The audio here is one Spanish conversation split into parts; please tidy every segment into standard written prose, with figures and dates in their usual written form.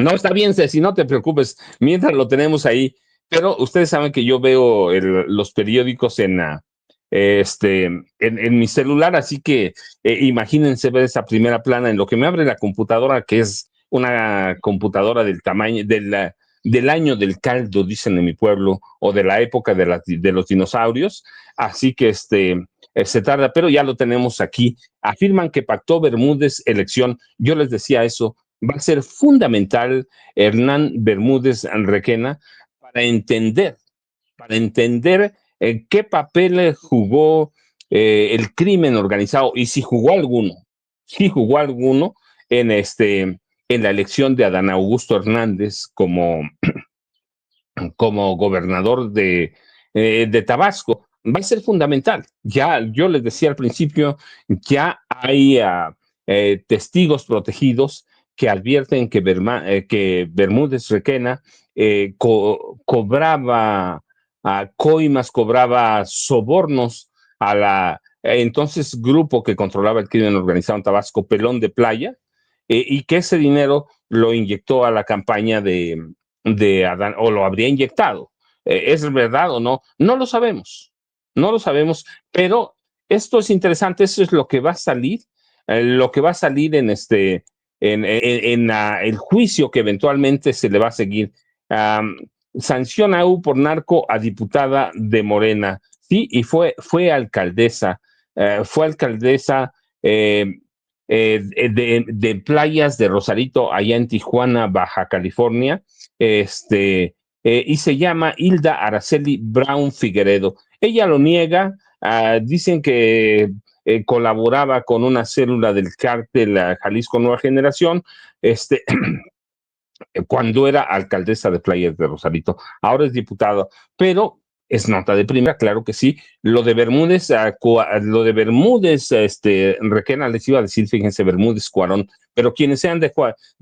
No, está bien, Ceci, no te preocupes, mientras lo tenemos ahí. Pero ustedes saben que yo veo los periódicos en mi celular, así que imagínense ver esa primera plana en lo que me abre la computadora, que es una computadora del tamaño del año del caldo, dicen en mi pueblo, o de la época de los dinosaurios. Así que se tarda, pero ya lo tenemos aquí. Afirman que pactó Bermúdez elección. Yo les decía eso, va a ser fundamental Hernán Bermúdez Requena para entender qué papel jugó el crimen organizado y si jugó alguno en en la elección de Adán Augusto Hernández como gobernador de Tabasco. Va a ser fundamental. Ya yo les decía al principio, ya hay testigos protegidos que advierten que Bermúdez Requena cobraba coimas, cobraba sobornos a la entonces grupo que controlaba el crimen organizado en Tabasco, Pelón de Playa, y que ese dinero lo inyectó a la campaña de Adán, o lo habría inyectado. ¿Es verdad o no? No lo sabemos, no lo sabemos, pero esto es interesante, eso es lo que va a salir en el juicio que eventualmente se le va a seguir. Um, Sanciona U por narco a diputada de Morena, sí, y fue alcaldesa de playas de Rosarito, allá en Tijuana, Baja California, y se llama Hilda Araceli Brown Figueredo. Ella lo niega, dicen que colaboraba con una célula del cártel Jalisco Nueva Generación, cuando era alcaldesa de Playas de Rosarito. Ahora es diputado, pero es nota de primera, claro que sí. Lo de Bermúdez, Requena les iba a decir, fíjense, Bermúdez Cuarón, pero quienes sean de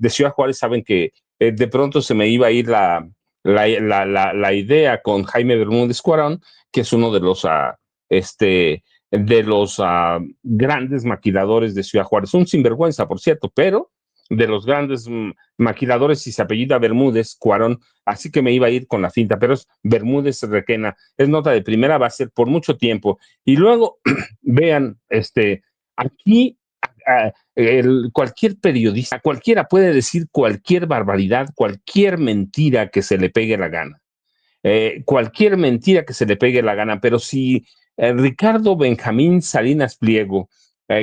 Ciudad Juárez saben que de pronto se me iba a ir la idea con Jaime Bermúdez Cuarón, que es uno de los grandes maquiladores de Ciudad Juárez, un sinvergüenza, por cierto, pero de los grandes maquiladores y se apellida Bermúdez Cuarón, así que me iba a ir con la finta, pero es Bermúdez Requena, es nota de primera, va a ser por mucho tiempo. Y luego, vean, aquí cualquier periodista, cualquiera puede decir cualquier barbaridad, cualquier mentira que se le pegue la gana. Cualquier mentira que se le pegue la gana, pero si Ricardo Benjamín Salinas Pliego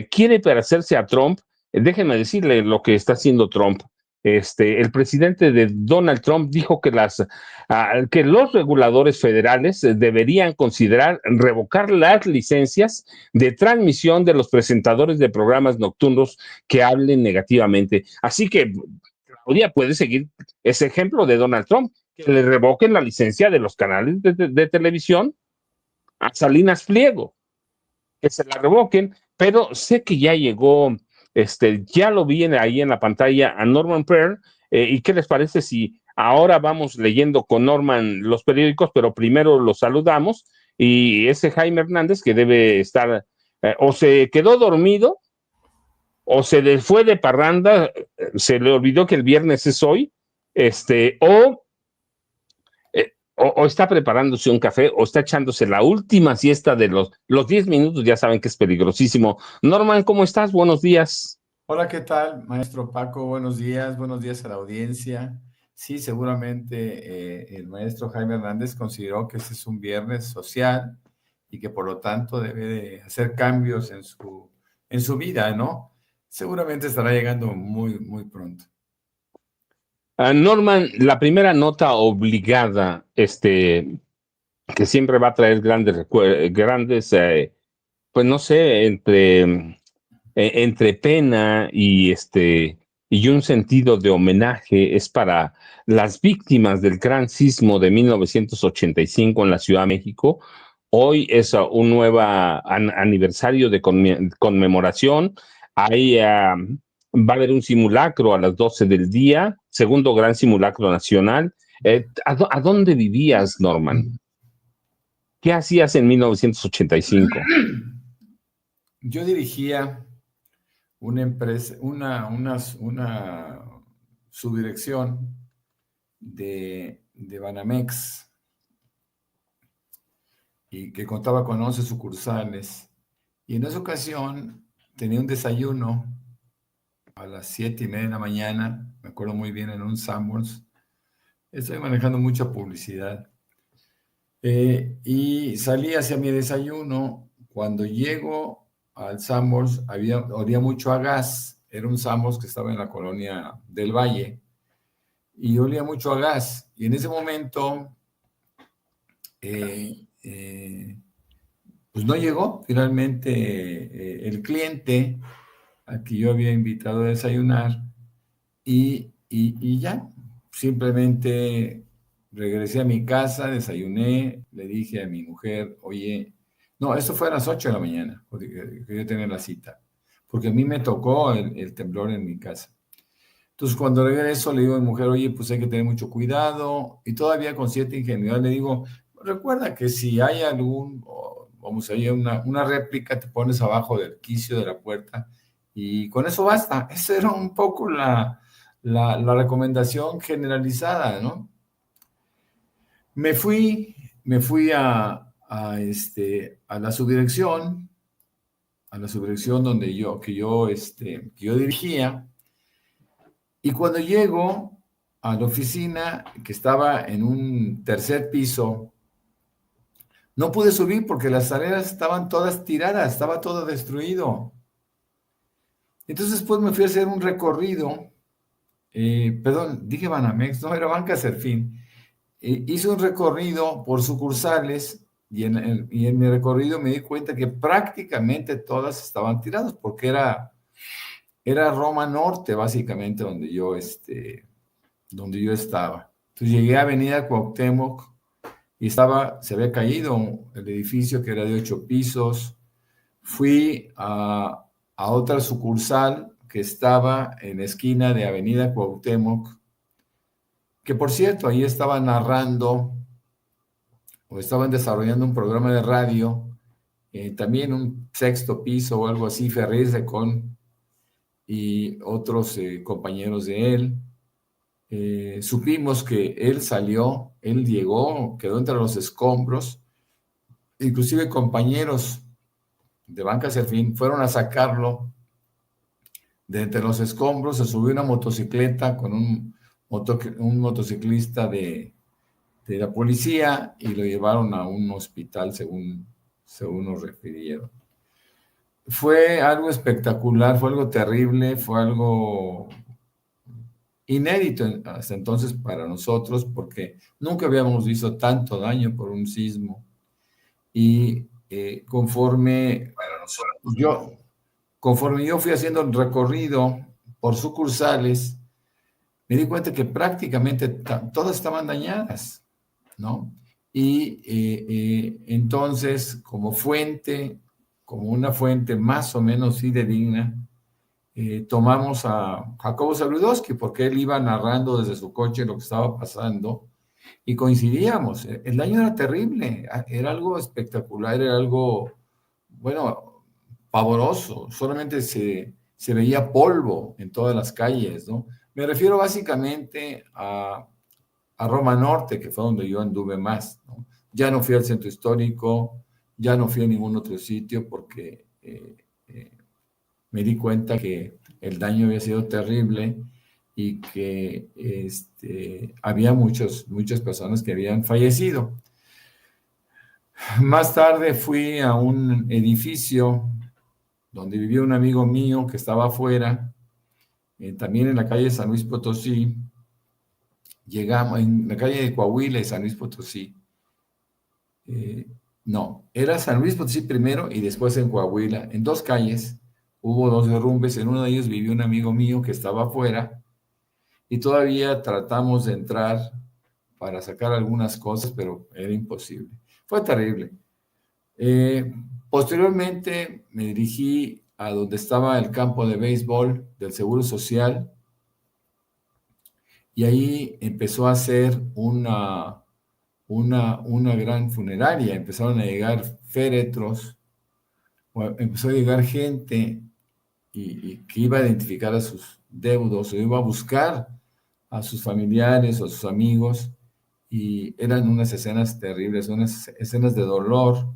quiere parecerse a Trump, déjenme decirle lo que está haciendo Trump. El presidente de Donald Trump dijo que los reguladores federales deberían considerar revocar las licencias de transmisión de los presentadores de programas nocturnos que hablen negativamente. Así que Claudia puede seguir ese ejemplo de Donald Trump, que le revoquen la licencia de los canales de televisión a Salinas Pliego, que se la revoquen, pero sé que ya llegó, ya lo vi ahí en la pantalla a Norman Pearl, ¿y qué les parece si ahora vamos leyendo con Norman los periódicos, pero primero los saludamos, y ese Jaime Hernández que debe estar, o se quedó dormido, o se le fue de parranda, se le olvidó que el viernes es hoy, o está preparándose un café o está echándose la última siesta de los 10 minutos, ya saben que es peligrosísimo. Norman, ¿cómo estás? Buenos días. Hola, ¿qué tal, maestro Paco? Buenos días a la audiencia. Sí, seguramente el maestro Jaime Hernández consideró que ese es un viernes social y que por lo tanto debe de hacer cambios en su vida, ¿no? Seguramente estará llegando muy, muy pronto. Norman, la primera nota obligada, que siempre va a traer grandes, pues no sé, entre pena y un sentido de homenaje es para las víctimas del gran sismo de 1985 en la Ciudad de México. Hoy es un nuevo aniversario de conmemoración. Va a haber un simulacro a las 12 del día, segundo gran simulacro nacional. ¿A dónde vivías, Norman? ¿Qué hacías en 1985? Yo dirigía una empresa, una subdirección de Banamex y que contaba con 11 sucursales. Y en esa ocasión tenía un desayuno a las 7:30 de la mañana, me acuerdo muy bien, en un Sanborns. Estoy manejando mucha publicidad. Y salí hacia mi desayuno. Cuando llego al Sanborns, olía mucho a gas. Era un Sanborns que estaba en la colonia del Valle y olía mucho a gas. Y en ese momento, pues no llegó finalmente el cliente al que yo había invitado a desayunar y ya, simplemente regresé a mi casa, desayuné, le dije a mi mujer, oye, no, esto fue a las 8 de la mañana, porque yo tenía la cita, porque a mí me tocó el temblor en mi casa. Entonces, cuando regreso, le digo a mi mujer, oye, pues hay que tener mucho cuidado, y todavía con cierta ingenuidad le digo, recuerda que si hay vamos a ir una réplica, te pones abajo del quicio de la puerta, y con eso basta. Esa era un poco la recomendación generalizada, ¿no? Me fui a la subdirección, que yo dirigía, y cuando llego a la oficina, que estaba en un tercer piso, no pude subir porque las escaleras estaban todas tiradas, estaba todo destruido. Entonces después me fui a hacer un recorrido, perdón, dije Banamex, no, era Banca Serfín. Hice un recorrido por sucursales y en mi recorrido me di cuenta que prácticamente todas estaban tiradas porque era Roma Norte, básicamente, donde yo estaba. Entonces llegué a Avenida Cuauhtémoc y se había caído el edificio que era de 8 pisos. Fui a otra sucursal que estaba en la esquina de Avenida Cuauhtémoc, que por cierto, ahí estaba narrando o estaban desarrollando un programa de radio, también un sexto piso o algo así, Ferriz Recón y otros compañeros de él. Supimos que él llegó, quedó entre los escombros, inclusive compañeros de Banca Serfín fueron a sacarlo de entre los escombros, se subió una motocicleta con un motociclista de la policía y lo llevaron a un hospital según nos refirieron. Fue algo espectacular, fue algo terrible, fue algo inédito hasta entonces para nosotros porque nunca habíamos visto tanto daño por un sismo y conforme yo fui haciendo el recorrido por sucursales, me di cuenta que prácticamente todas estaban dañadas, ¿no? Y entonces, como una fuente más o menos fidedigna, tomamos a Jacobo Zabludowski, porque él iba narrando desde su coche lo que estaba pasando, y coincidíamos. El daño era terrible, era algo espectacular, era algo, bueno, pavoroso. Solamente se veía polvo en todas las calles, ¿no? Me refiero básicamente a Roma Norte, que fue donde yo anduve más, ¿no? Ya no fui al centro histórico, ya no fui a ningún otro sitio porque me di cuenta que el daño había sido terrible y que había muchas personas que habían fallecido. Más tarde fui a un edificio donde vivía un amigo mío que estaba afuera, también en la calle San Luis Potosí. Llegamos en la calle de Coahuila y San Luis Potosí. No, era San Luis Potosí primero y después en Coahuila. En 2 calles hubo 2 derrumbes. En uno de ellos vivía un amigo mío que estaba afuera y todavía tratamos de entrar para sacar algunas cosas, pero era imposible. Fue terrible. Posteriormente me dirigí a donde estaba el campo de béisbol del Seguro Social y ahí empezó a ser una gran funeraria. Empezaron a llegar féretros, empezó a llegar gente y que iba a identificar a sus deudos o iba a buscar a sus familiares o a sus amigos, y eran unas escenas terribles, unas escenas de dolor,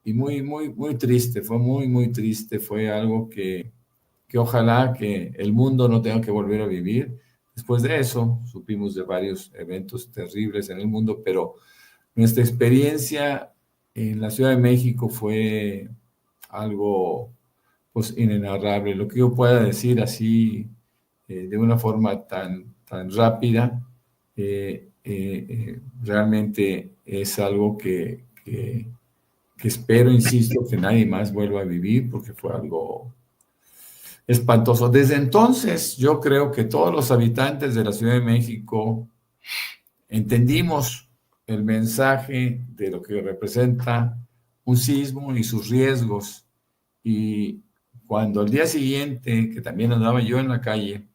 y muy, muy, muy triste, fue muy, muy triste, fue algo que ojalá que el mundo no tenga que volver a vivir. Después de eso, supimos de varios eventos terribles en el mundo, pero nuestra experiencia en la Ciudad de México fue algo, pues, inenarrable. Lo que yo pueda decir así, de una forma tan rápida, realmente es algo que espero, insisto, que nadie más vuelva a vivir, porque fue algo espantoso. Desde entonces, yo creo que todos los habitantes de la Ciudad de México entendimos el mensaje de lo que representa un sismo y sus riesgos. Y cuando al día siguiente, que también andaba yo en la calle,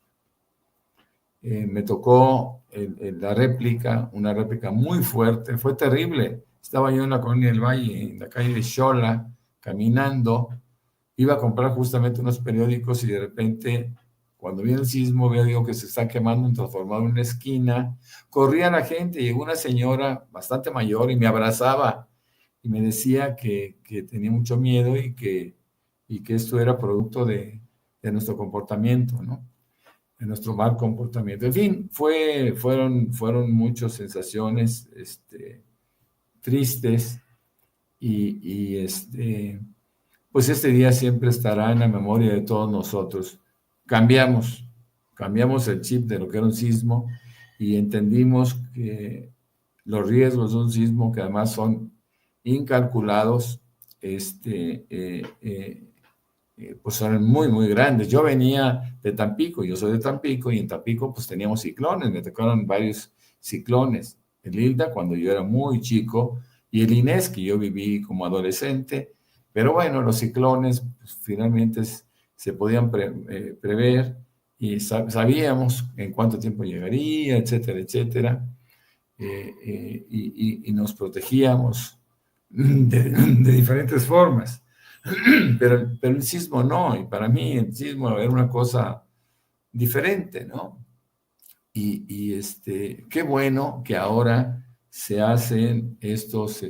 me tocó la réplica, una réplica muy fuerte, fue terrible. Estaba yo en la Colonia del Valle, en la calle de Xola, caminando, iba a comprar justamente unos periódicos y de repente, cuando viene el sismo, veo digo, que se está quemando un transformador en una esquina. Corría la gente, llegó una señora bastante mayor y me abrazaba y me decía que tenía mucho miedo y que esto era producto de nuestro comportamiento, ¿no? De nuestro mal comportamiento. En fin, fueron muchas sensaciones tristes y pues este día siempre estará en la memoria de todos nosotros. Cambiamos el chip de lo que era un sismo y entendimos que los riesgos de un sismo, que además son incalculados, pues son muy, muy grandes. Yo venía de Tampico, yo soy de Tampico, y en Tampico pues teníamos ciclones, me tocaron varios ciclones. El Hilda cuando yo era muy chico, y el Inés que yo viví como adolescente, pero bueno, los ciclones pues, finalmente se podían prever y sabíamos en cuánto tiempo llegaría, etcétera, etcétera, y nos protegíamos de diferentes formas. Pero el sismo no, y para mí el sismo era una cosa diferente, ¿no? Qué bueno que ahora se hacen estos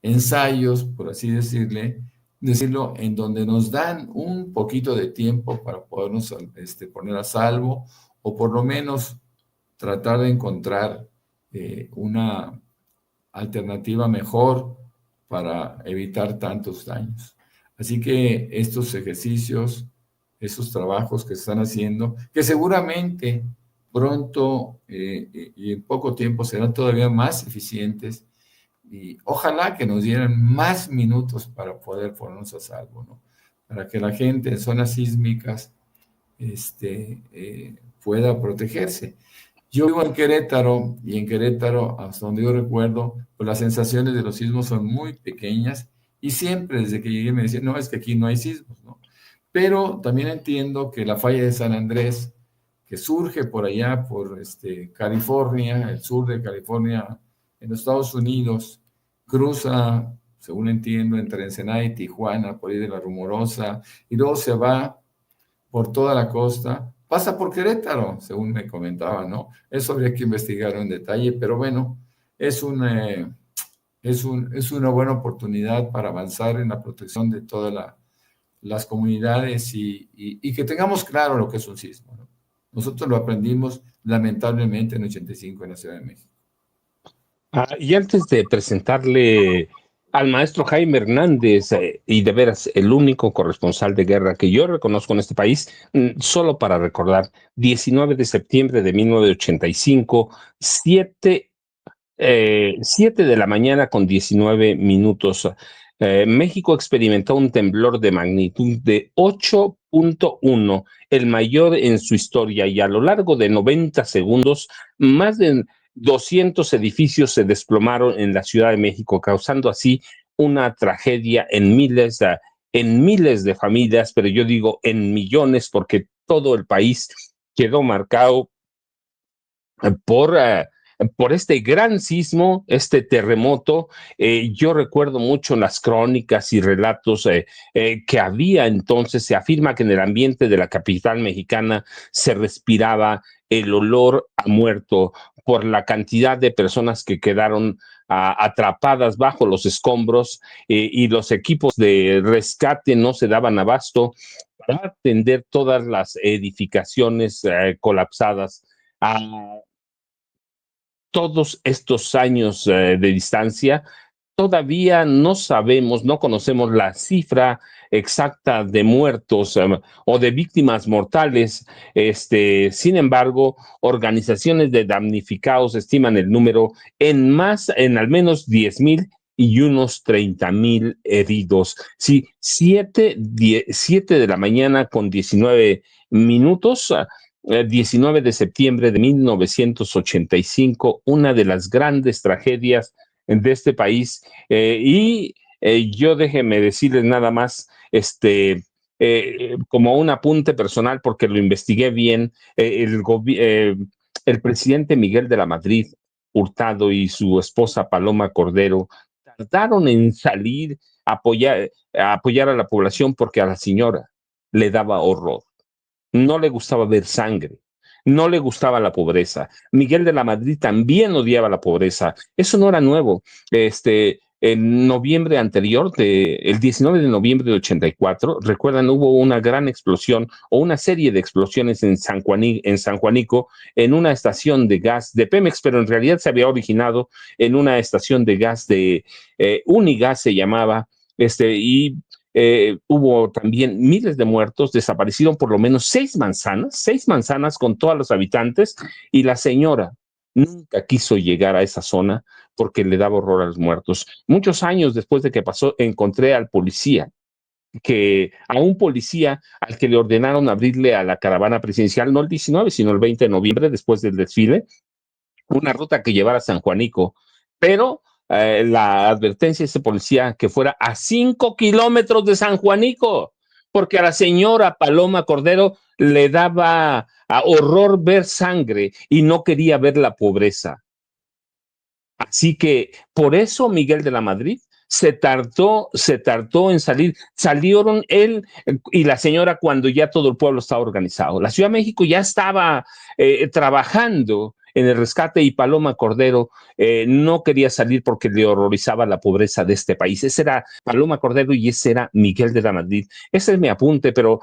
ensayos, por así decirlo, en donde nos dan un poquito de tiempo para podernos poner a salvo, o por lo menos tratar de encontrar una alternativa mejor para evitar tantos daños. Así que estos ejercicios, esos trabajos que se están haciendo, que seguramente pronto y en poco tiempo serán todavía más eficientes, y ojalá que nos dieran más minutos para poder ponernos a salvo, ¿no? Para que la gente en zonas sísmicas pueda protegerse. Yo vivo en Querétaro, y en Querétaro, hasta donde yo recuerdo, pues las sensaciones de los sismos son muy pequeñas, y siempre desde que llegué me decían, no, es que aquí no hay sismos, ¿no? Pero también entiendo que la falla de San Andrés, que surge por allá, por California, el sur de California, en los Estados Unidos, cruza, según entiendo, entre Ensenada y Tijuana, por ahí de la Rumorosa, y luego se va por toda la costa, pasa por Querétaro, según me comentaban, ¿no? Eso habría que investigar en detalle, pero bueno, es una buena oportunidad para avanzar en la protección de todas las comunidades y que tengamos claro lo que es un sismo, ¿no? Nosotros lo aprendimos lamentablemente en 85 en la Ciudad de México. Y antes de presentarle al maestro Jaime Hernández, y de veras el único corresponsal de guerra que yo reconozco en este país, solo para recordar, 19 de septiembre de 1985, 7 de la mañana con 19 minutos. México experimentó un temblor de magnitud de 8.1, el mayor en su historia, y a lo largo de 90 segundos, más de 200 edificios se desplomaron en la Ciudad de México, causando así una tragedia en miles de familias, pero yo digo en millones, porque todo el país quedó marcado por por este gran sismo, este terremoto. Yo recuerdo mucho las crónicas y relatos que había entonces. Se afirma que en el ambiente de la capital mexicana se respiraba el olor a muerto por la cantidad de personas que quedaron atrapadas bajo los escombros, y los equipos de rescate no se daban abasto para atender todas las edificaciones colapsadas. A todos estos años de distancia, todavía no sabemos, no conocemos la cifra exacta de muertos o de víctimas mortales. Sin embargo, organizaciones de damnificados estiman el número en al menos 10,000 y unos 30,000 heridos. Sí, 7 de la mañana con 19 minutos. 19 de septiembre de 1985, una de las grandes tragedias de este país. Yo déjeme decirles nada más, como un apunte personal, porque lo investigué bien. El presidente Miguel de la Madrid Hurtado y su esposa Paloma Cordero tardaron en salir a apoyar a la población porque a la señora le daba horror, no le gustaba ver sangre, no le gustaba la pobreza. Miguel de la Madrid también odiaba la pobreza. Eso no era nuevo. En noviembre anterior, el 19 de noviembre de 84, recuerdan, hubo una gran explosión o una serie de explosiones en San Juanico, en una estación de gas de Pemex, pero en realidad se había originado en una estación de gas de Unigas, se llamaba, y hubo también miles de muertos. Desaparecieron por lo menos 6 manzanas con todos los habitantes, y la señora nunca quiso llegar a esa zona porque le daba horror a los muertos. Muchos años después de que pasó, encontré a un policía al que le ordenaron abrirle a la caravana presidencial, no el 19, sino el 20 de noviembre, después del desfile, una ruta que llevara a San Juanico, pero la advertencia de ese policía que fuera a 5 kilómetros de San Juanico, porque a la señora Paloma Cordero le daba horror ver sangre y no quería ver la pobreza. Así que por eso Miguel de la Madrid se tardó en salir. Salieron él y la señora cuando ya todo el pueblo estaba organizado. La Ciudad de México ya estaba trabajando en el rescate, y Paloma Cordero no quería salir porque le horrorizaba la pobreza de este país. Ese era Paloma Cordero y ese era Miguel de la Madrid. Ese es mi apunte, pero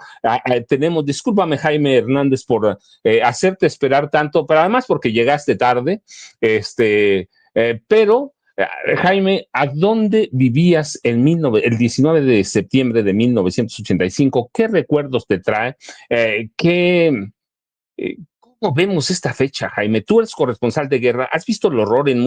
discúlpame Jaime Hernández por hacerte esperar tanto, pero además porque llegaste tarde. Pero, Jaime, ¿a dónde vivías el 19 de septiembre de 1985? ¿Qué recuerdos te trae? ¿Cómo vemos esta fecha, Jaime? Tú eres corresponsal de guerra, has visto el horror en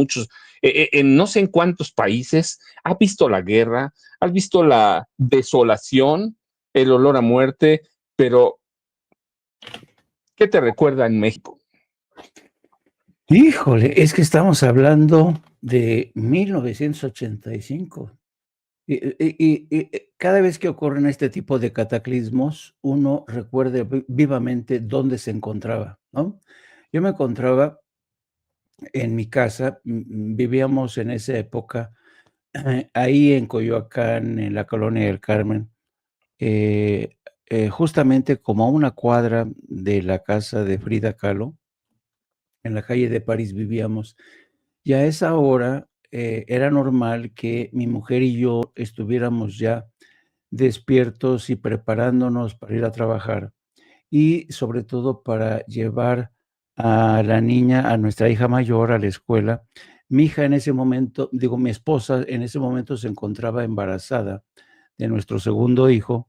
en no sé en cuántos países, has visto la guerra, has visto la desolación, el olor a muerte, pero ¿qué te recuerda en México? Híjole, es que estamos hablando de 1985. Cada vez que ocurren este tipo de cataclismos, uno recuerda vivamente dónde se encontraba, ¿no? Yo me encontraba en mi casa, vivíamos en esa época ahí en Coyoacán, en la colonia del Carmen, eh, justamente como a una cuadra de la casa de Frida Kahlo, en la calle de París vivíamos. Y a esa hora, era normal que mi mujer y yo estuviéramos ya despiertos y preparándonos para ir a trabajar, y sobre todo para llevar a la niña, a nuestra hija mayor, a la escuela. Mi hija en ese momento, digo, mi esposa en ese momento se encontraba embarazada de nuestro segundo hijo,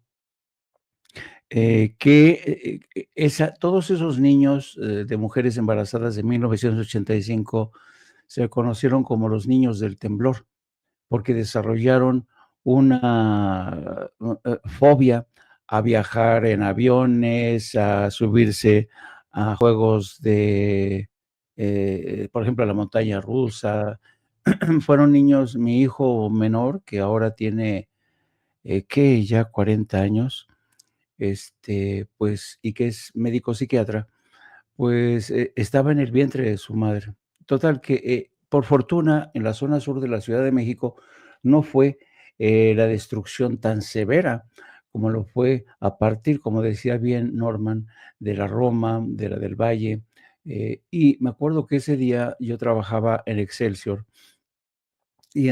todos esos niños, de mujeres embarazadas de 1985 se conocieron como los niños del temblor, porque desarrollaron una fobia a viajar en aviones, a subirse a juegos por ejemplo, a la montaña rusa. Fueron niños, mi hijo menor, que ahora tiene, ¿qué? Ya 40 años, pues, y que es médico psiquiatra, pues, estaba en el vientre de su madre Total que, por fortuna, en la zona sur de la Ciudad de México no fue, la destrucción tan severa como lo fue a partir, como decía bien Norman, de la Roma, de la del Valle, y me acuerdo que ese día yo trabajaba en Excelsior y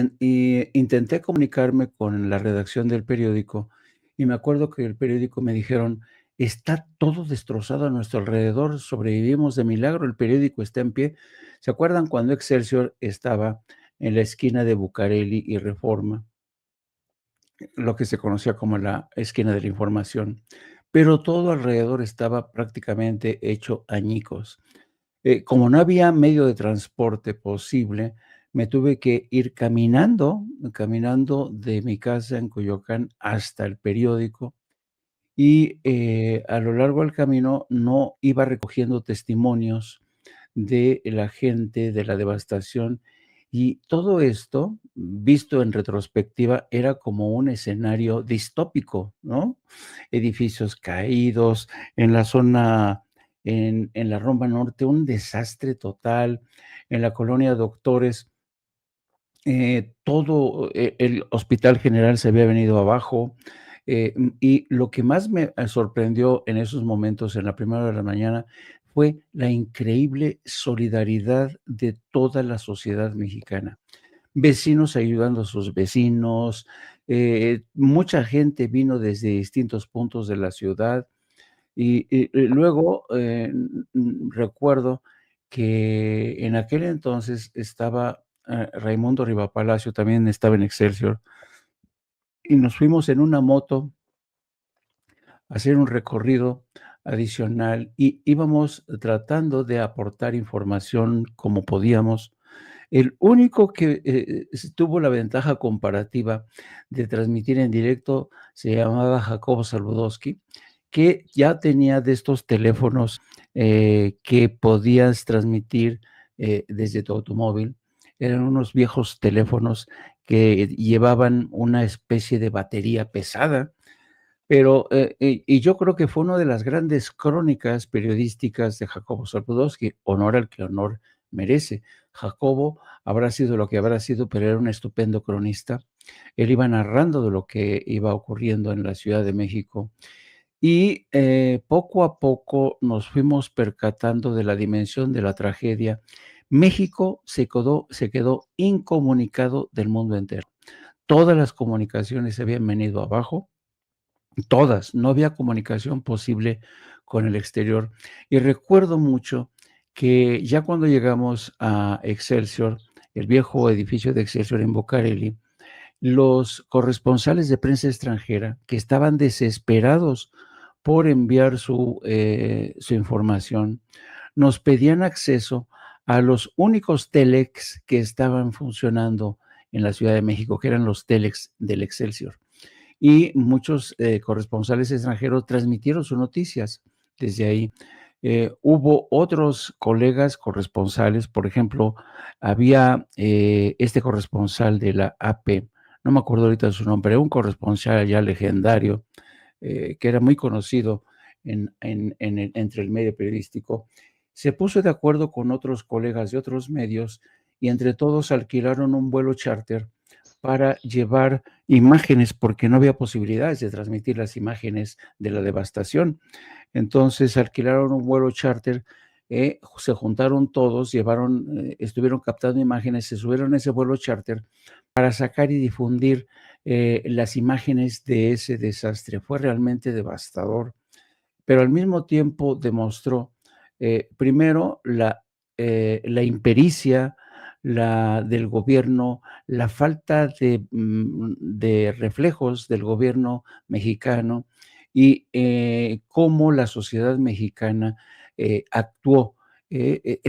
intenté comunicarme con la redacción del periódico, y me acuerdo que el periódico me dijeron: "Está todo destrozado a nuestro alrededor, sobrevivimos de milagro, el periódico está en pie". ¿Se acuerdan cuando Excelsior estaba en la esquina de Bucareli y Reforma? Lo que se conocía como la esquina de la información, pero todo alrededor estaba prácticamente hecho añicos. Como no había medio de transporte posible, me tuve que ir caminando de mi casa en Coyoacán hasta el periódico y, a lo largo del camino no iba recogiendo testimonios de la gente, de la devastación, y todo esto, visto en retrospectiva, era como un escenario distópico, ¿no? Edificios caídos, en la zona, en la Roma Norte, un desastre total, en la colonia Doctores, todo, el Hospital General se había venido abajo, y lo que más me sorprendió en esos momentos, en la primera hora de la mañana, fue la increíble solidaridad de toda la sociedad mexicana. Vecinos ayudando a sus vecinos, mucha gente vino desde distintos puntos de la ciudad y luego, recuerdo que en aquel entonces estaba, Raimundo Rivapalacio, también estaba en Excelsior, y nos fuimos en una moto a hacer un recorrido adicional y íbamos tratando de aportar información como podíamos. El único que, tuvo la ventaja comparativa de transmitir en directo se llamaba Jacobo Saludowski, que ya tenía de estos teléfonos, que podías transmitir, desde tu automóvil. Eran unos viejos teléfonos que llevaban una especie de batería pesada, pero, y yo creo que fue una de las grandes crónicas periodísticas de Jacobo Saludowski, honor al que honor merece. Jacobo habrá sido lo que habrá sido, pero era un estupendo cronista. Él iba narrando de lo que iba ocurriendo en la Ciudad de México y, poco a poco nos fuimos percatando de la dimensión de la tragedia. México se quedó incomunicado del mundo entero. Todas las comunicaciones se habían venido abajo. Todas, no había comunicación posible con el exterior. Y recuerdo mucho que ya cuando llegamos a Excelsior, el viejo edificio de Excelsior en Bucareli, los corresponsales de prensa extranjera, que estaban desesperados por enviar su información, nos pedían acceso a los únicos telex que estaban funcionando en la Ciudad de México, que eran los telex del Excelsior, y muchos, corresponsales extranjeros transmitieron sus noticias desde ahí. Hubo otros colegas corresponsales, por ejemplo, había, este corresponsal de la AP, no me acuerdo ahorita de su nombre, un corresponsal ya legendario, que era muy conocido entre el medio periodístico, se puso de acuerdo con otros colegas de otros medios y entre todos alquilaron un vuelo charter para llevar imágenes, porque no había posibilidades de transmitir las imágenes de la devastación. Entonces alquilaron un vuelo charter, se juntaron todos, estuvieron captando imágenes, se subieron a ese vuelo charter para sacar y difundir, las imágenes de ese desastre. Fue realmente devastador, pero al mismo tiempo demostró, primero la impericia del gobierno, la falta de reflejos del gobierno mexicano y, cómo la sociedad mexicana, actuó.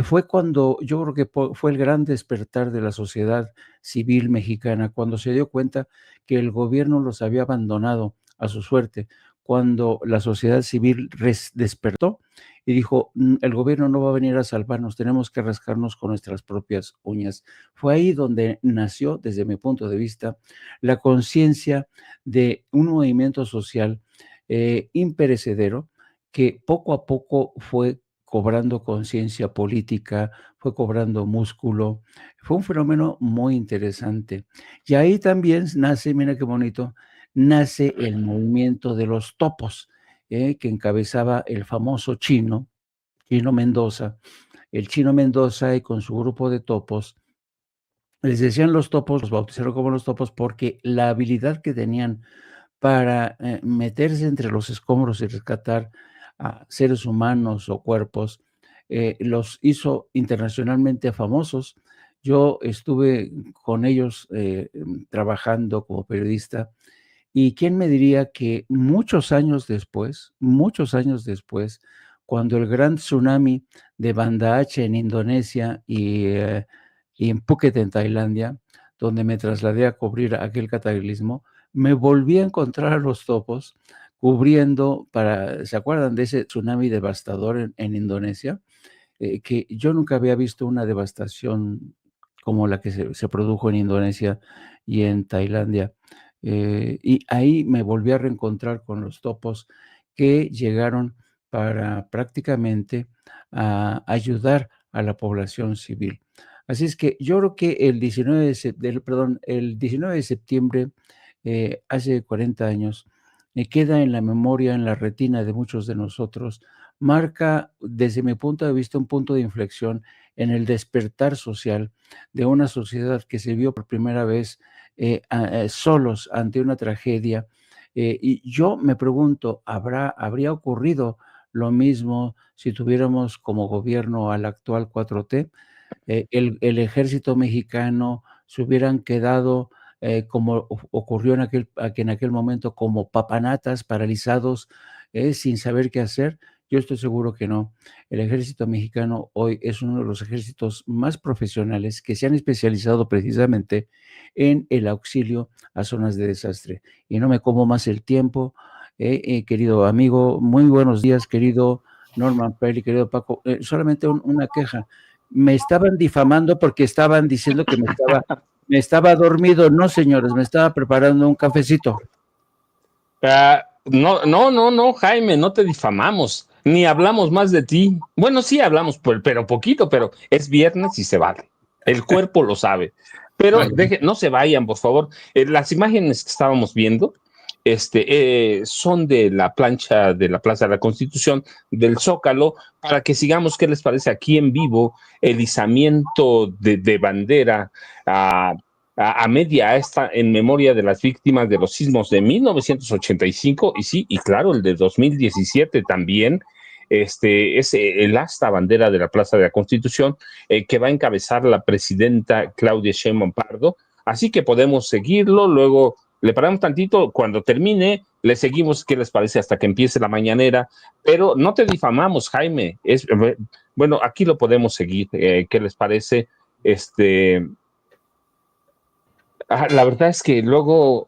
Fue cuando yo creo que fue el gran despertar de la sociedad civil mexicana, cuando se dio cuenta que el gobierno los había abandonado a su suerte, cuando la sociedad civil despertó y dijo: El gobierno no va a venir a salvarnos, tenemos que rascarnos con nuestras propias uñas". Fue ahí donde nació, desde mi punto de vista, la conciencia de un movimiento social, imperecedero, que poco a poco fue cobrando conciencia política, fue cobrando músculo. Fue un fenómeno muy interesante. Y ahí también nace, mira qué bonito, nace el movimiento de los topos, que encabezaba el famoso Chino Mendoza. El Chino Mendoza y con su grupo de topos, les decían los topos, los bautizaron como los topos porque la habilidad que tenían para meterse entre los escombros y rescatar a seres humanos o cuerpos, los hizo internacionalmente famosos. Yo estuve con ellos trabajando como periodista, y quién me diría que muchos años después, cuando el gran tsunami de Banda Aceh en Indonesia y en Phuket en Tailandia, donde me trasladé a cubrir aquel cataclismo, me volví a encontrar a los topos cubriendo ¿se acuerdan de ese tsunami devastador en Indonesia? Que yo nunca había visto una devastación como la que se produjo en Indonesia y en Tailandia. Y ahí me volví a reencontrar con los topos que llegaron para prácticamente ayudar a la población civil. Así es que yo creo que el 19 de septiembre, hace 40 años, me queda en la memoria, en la retina de muchos de nosotros, marca, desde mi punto de vista, un punto de inflexión en el despertar social de una sociedad que se vio por primera vez solos ante una tragedia. Y yo me pregunto, ¿habría ocurrido lo mismo si tuviéramos como gobierno al actual 4T? El ejército mexicano se hubieran quedado, como ocurrió en aquel momento, como papanatas paralizados, sin saber qué hacer. Yo estoy seguro que no. El ejército mexicano hoy es uno de los ejércitos más profesionales que se han especializado precisamente en el auxilio a zonas de desastre. Y no me como más el tiempo, querido amigo. Muy buenos días, querido Norman Perry, querido Paco. Solamente una queja. Me estaban difamando porque estaban diciendo que me estaba dormido. No, señores, me estaba preparando un cafecito. No, Jaime, no te difamamos, ni hablamos más de ti. Bueno, sí hablamos, pero poquito, pero es viernes y se vale. El cuerpo lo sabe. Pero no se vayan, por favor. Las imágenes que estábamos viendo son de la plancha de la Plaza de la Constitución, del Zócalo, para que sigamos, ¿qué les parece? Aquí en vivo, el izamiento de bandera a media esta en memoria de las víctimas de los sismos de 1985 y sí, y claro, el de 2017 también. Es el asta bandera de la Plaza de la Constitución que va a encabezar la presidenta Claudia Sheinbaum Pardo. Así que podemos seguirlo, luego le paramos tantito, cuando termine, le seguimos, ¿qué les parece? Hasta que empiece la mañanera, pero no te difamamos, Jaime. Bueno, aquí lo podemos seguir, ¿qué les parece? La verdad es que luego,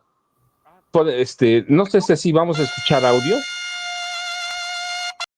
no sé si vamos a escuchar audio.